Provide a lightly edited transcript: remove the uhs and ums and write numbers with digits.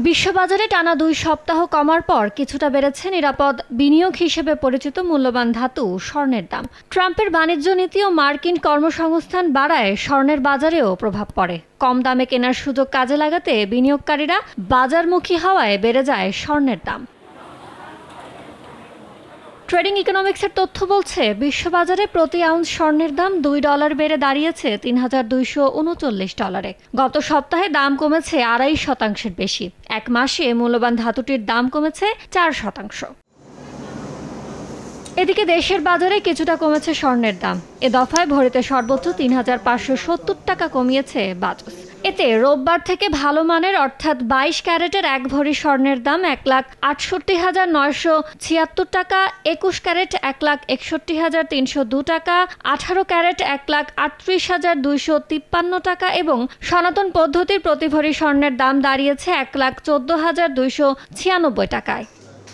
বিশ্ববাজারে টানা 2 সপ্তাহ কমার পর কিছুটা বেড়েছে নিরাপদ বিনিয়োগ হিসেবে পরিচিত মূল্যবান ধাতু স্বর্ণের দাম। ট্রাম্পের বাণিজ্য নীতি ও মার্কিন কর্মসংস্থান বাড়ায় স্বর্ণের বাজারেও প্রভাব পড়ে। কম দামে কেনার সুযোগ কাজে লাগাতে বিনিয়োগকারীরা বাজারমুখী হওয়ায় বেড়ে যায় স্বর্ণের দাম। ট্রেডিং ইকোনমিক্সের তথ্য বলছে বিশ্ববাজারে প্রতি আউন্স স্বর্ণের দাম $2 বেড়ে দাঁড়িয়েছে $3,239। গত সপ্তাহে দাম কমেছে 2.5% বেশি। এক মাসে মূল্যবান ধাতুটির দাম কমেছে 4%। এদিকে দেশের বাজারে কিছুটা কমেছে স্বর্ণের দাম। এ দফায় ভরিতে সর্বোচ্চ 3,570 টাকা কমিয়েছে বাজস। এতে রোববার থেকে ভালো মানের অর্থাৎ 22 ক্যারেটের 1 ভরি স্বর্ণের দাম 1,68,976 টাকা, 21 ক্যারেট 1,61,302 টাকা, 18 ক্যারেট 1,38,253 টাকা এবং সনাতন পদ্ধতির প্রতি ভরি স্বর্ণের দাম দাঁড়িয়েছে 1,14,296 টাকায়।